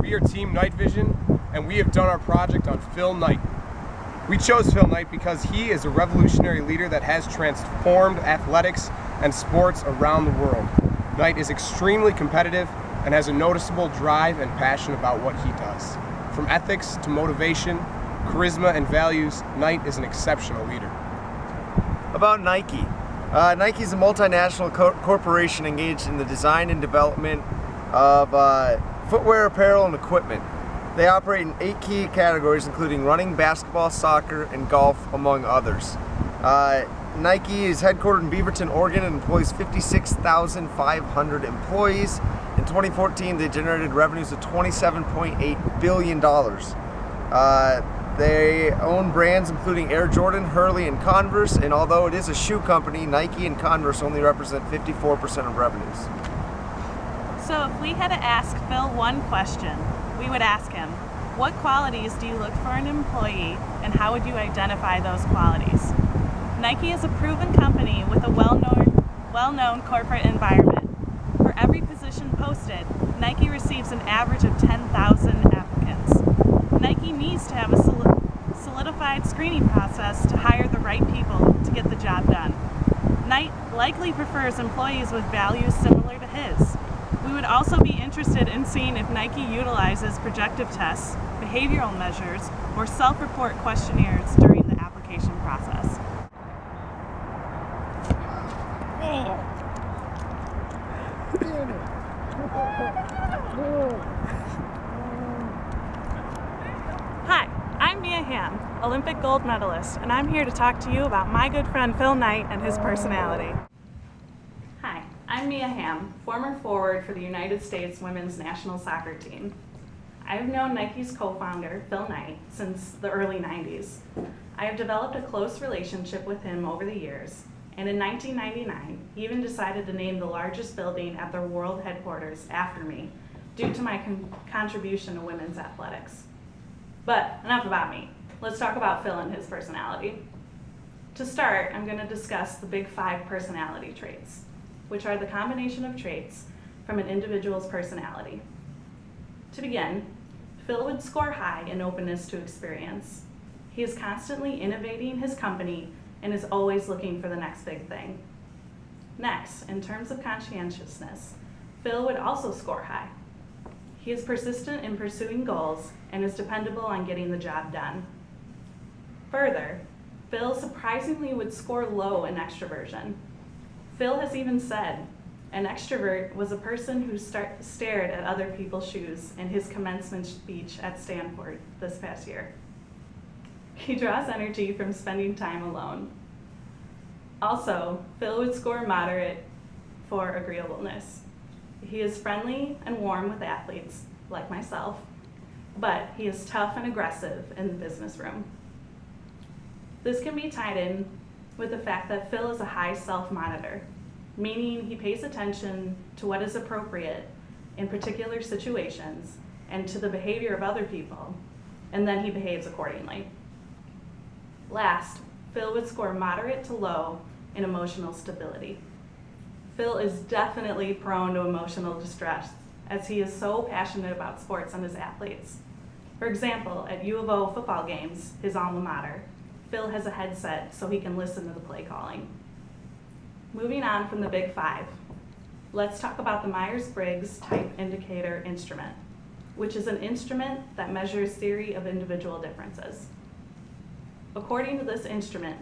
We are Team Night Vision, and we have done our project on Phil Knight. We chose Phil Knight because he is a revolutionary leader that has transformed athletics and sports around the world. Knight is extremely competitive and has a noticeable drive and passion about what he does. From ethics to motivation, charisma and values, Knight is an exceptional leader. About Nike. Nike is a multinational corporation engaged in the design and development of footwear, apparel, and equipment. They operate in 8 key categories, including running, basketball, soccer, and golf, among others. Nike is headquartered in Beaverton, Oregon, and employs 56,500 employees. In 2014, they generated revenues of $27.8 billion. They own brands including Air Jordan, Hurley, and Converse, and although it is a shoe company, Nike and Converse only represent 54% of revenues. So if we had to ask Phil one question, we would ask him, what qualities do you look for in an employee, and how would you identify those qualities? Nike is a proven company with a well-known corporate environment. For every position posted, Nike receives an average of 10,000 applicants. Nike needs to have a solidified screening process to hire the right people to get the job done. Knight likely prefers employees with values similar to his. We would also be interested in seeing if Nike utilizes projective tests, behavioral measures, or self-report questionnaires during the application process. Hi, I'm Mia Hamm, Olympic gold medalist, and I'm here to talk to you about my good friend Phil Knight and his personality. Hi, I'm Mia Hamm, former forward for the United States women's national soccer team. I've known Nike's co-founder, Phil Knight, since the early 90s. I have developed a close relationship with him over the years, and in 1999, he even decided to name the largest building at their world headquarters after me, due to my contribution to women's athletics. But enough about me. Let's talk about Phil and his personality. To start, I'm going to discuss the big 5 personality traits, which are the combination of traits from an individual's personality. To begin, Phil would score high in openness to experience. He is constantly innovating his company and is always looking for the next big thing. Next, in terms of conscientiousness, Phil would also score high. He is persistent in pursuing goals and is dependable on getting the job done. Further, Phil surprisingly would score low in extroversion. Phil has even said, an extrovert was a person who stared at other people's shoes in his commencement speech at Stanford this past year. He draws energy from spending time alone. Also, Phil would score moderate for agreeableness. He is friendly and warm with athletes, like myself, but he is tough and aggressive in the business room. This can be tied in with the fact that Phil is a high self-monitor, meaning he pays attention to what is appropriate in particular situations and to the behavior of other people, and then he behaves accordingly. Last, Phil would score moderate to low in emotional stability. Phil is definitely prone to emotional distress, as he is so passionate about sports and his athletes. For example, at U of O football games, his alma mater, Phil has a headset so he can listen to the play calling. Moving on from the big 5, let's talk about the Myers-Briggs Type Indicator Instrument, which is an instrument that measures theory of individual differences. According to this instrument,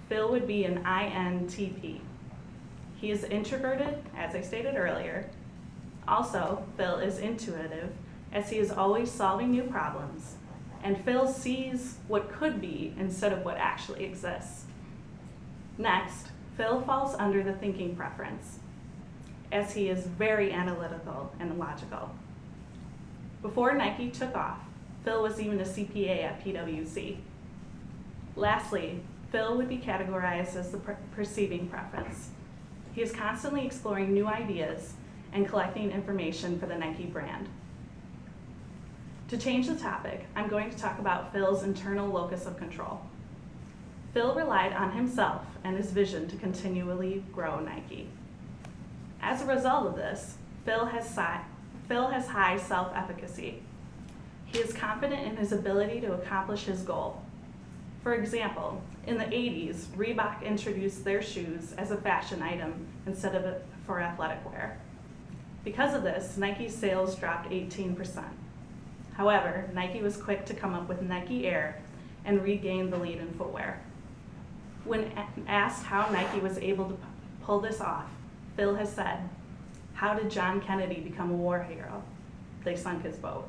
Phil would be an INTP. He is introverted, as I stated earlier. Also, Phil is intuitive, as he is always solving new problems, and Phil sees what could be instead of what actually exists. Next, Phil falls under the thinking preference, as he is very analytical and logical. Before Nike took off, Phil was even a CPA at PwC. Lastly, Phil would be categorized as the perceiving preference. He is constantly exploring new ideas and collecting information for the Nike brand. To change the topic, I'm going to talk about Phil's internal locus of control. Phil relied on himself and his vision to continually grow Nike. As a result of this, Phil has high self-efficacy. He is confident in his ability to accomplish his goal. For example, in the 80s, Reebok introduced their shoes as a fashion item instead of for athletic wear. Because of this, Nike's sales dropped 18%. However, Nike was quick to come up with Nike Air and regain the lead in footwear. When asked how Nike was able to pull this off, Phil has said, "How did John Kennedy become a war hero? They sunk his boat."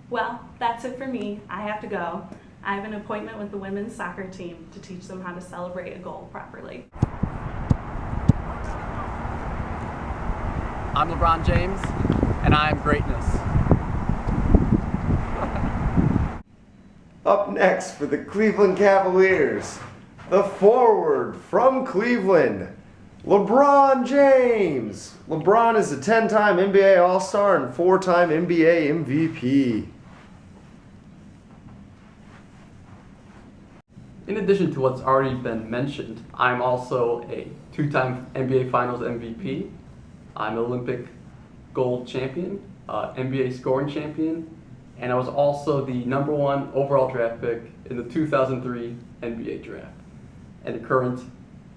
Well, that's it for me. I have to go. I have an appointment with the women's soccer team to teach them how to celebrate a goal properly. I'm LeBron James, and I am greatness. Up next for the Cleveland Cavaliers, the forward from Cleveland, LeBron James. LeBron is a 10-time NBA All-Star and 4-time NBA MVP. In addition to what's already been mentioned, I'm also a 2-time NBA Finals MVP. I'm an Olympic gold champion, NBA scoring champion, and I was also the #1 overall draft pick in the 2003 NBA draft, and a current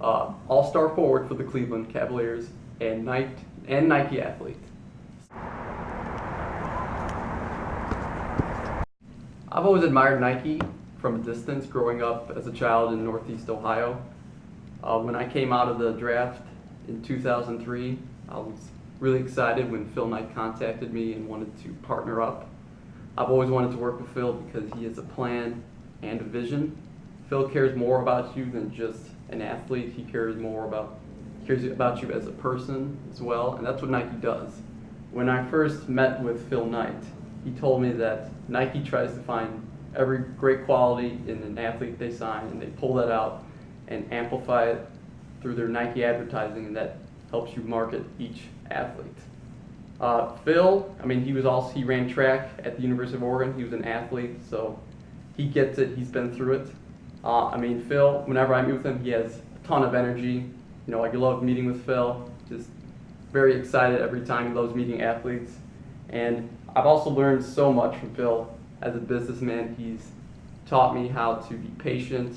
All-Star forward for the Cleveland Cavaliers and Nike athlete. I've always admired Nike from a distance growing up as a child in Northeast Ohio. When I came out of the draft in 2003, I was really excited when Phil Knight contacted me and wanted to partner up. I've always wanted to work with Phil because he has a plan and a vision. Phil cares more about you than just an athlete. He cares about you as a person as well, and that's what Nike does. When I first met with Phil Knight, he told me that Nike tries to find every great quality in an athlete they sign, and they pull that out and amplify it through their Nike advertising, and that helps you market each athlete. Phil, he ran track at the University of Oregon. He was an athlete, so he gets it. He's been through it. Phil, whenever I meet with him, he has a ton of energy. I love meeting with Phil. Just very excited every time. He loves meeting athletes. And I've also learned so much from Phil as a businessman. He's taught me how to be patient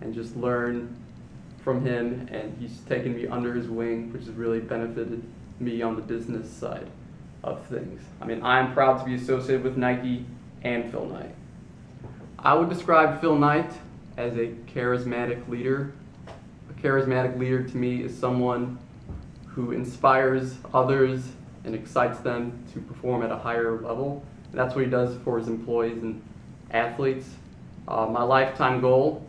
and just learn from him, and he's taken me under his wing, which has really benefited me on the business side of things. I'm proud to be associated with Nike and Phil Knight. I would describe Phil Knight as a charismatic leader. A charismatic leader to me is someone who inspires others and excites them to perform at a higher level. And that's what he does for his employees and athletes. My lifetime goal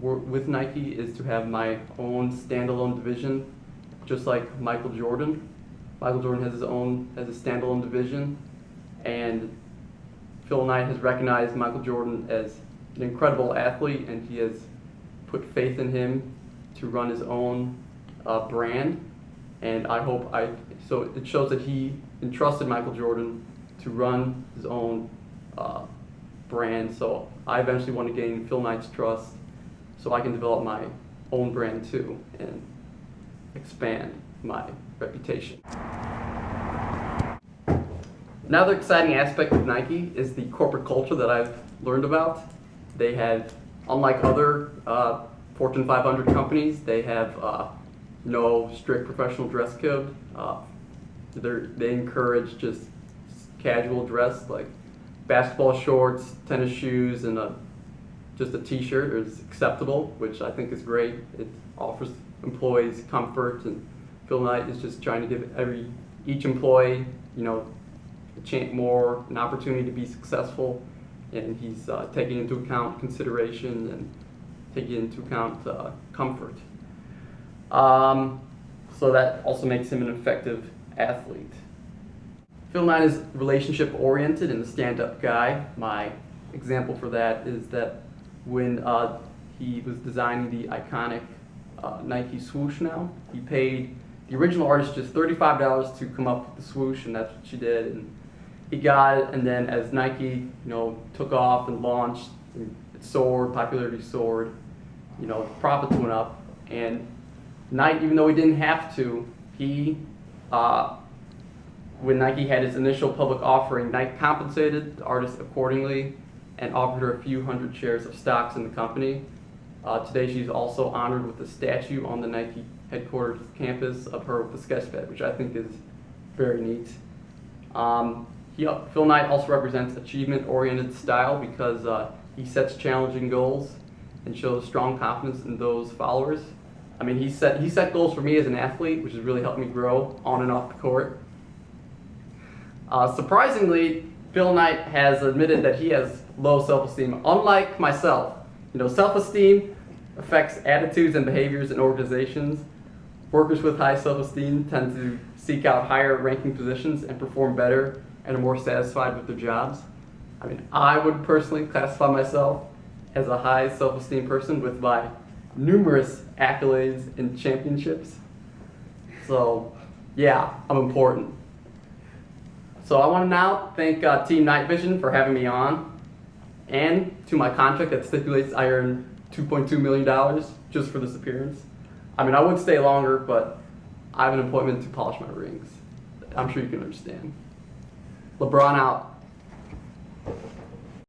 with Nike is to have my own standalone division, just like Michael Jordan. Michael Jordan has a standalone division, and Phil Knight has recognized Michael Jordan as an incredible athlete, and he has put faith in him to run his own brand. And so it shows that he entrusted Michael Jordan to run his own brand. So I eventually want to gain Phil Knight's trust so I can develop my own brand too and expand my reputation. Another exciting aspect of Nike is the corporate culture that I've learned about. They have, unlike other Fortune 500 companies, they have no strict professional dress code. They encourage just casual dress, like basketball shorts, tennis shoes, and just a t-shirt is acceptable, which I think is great. It offers employees comfort, and Phil Knight is just trying to give each employee, an opportunity to be successful, and he's taking into account consideration and taking into account comfort. So that also makes him an effective athlete. Phil Knight is relationship oriented and a stand-up guy. My example for that is that when he was designing the iconic Nike swoosh now, he paid the original artist just $35 to come up with the swoosh, and that's what she did. And he got it, and then as Nike, took off and launched, and it soared, popularity soared, the profits went up, and Knight, even though he didn't have to, he When Nike had its initial public offering, Nike compensated the artist accordingly and offered her a few hundred shares of stocks in the company. Today she's also honored with a statue on the Nike headquarters campus of her with a sketch pad, which I think is very neat. Phil Knight also represents achievement-oriented style because he sets challenging goals and shows strong confidence in those followers. I mean, he set goals for me as an athlete, which has really helped me grow on and off the court. Surprisingly, Phil Knight has admitted that he has low self-esteem, unlike myself. You know, self-esteem affects attitudes and behaviors in organizations. Workers with high self-esteem tend to seek out higher ranking positions and perform better and are more satisfied with their jobs. I mean, I would personally classify myself as a high self-esteem person with my numerous accolades and championships. So, yeah, I'm important. So I want to now thank Team Night Vision for having me on, and to my contract that stipulates I earn $2.2 million just for this appearance. I mean, I would stay longer, but I have an appointment to polish my rings. I'm sure you can understand. LeBron out.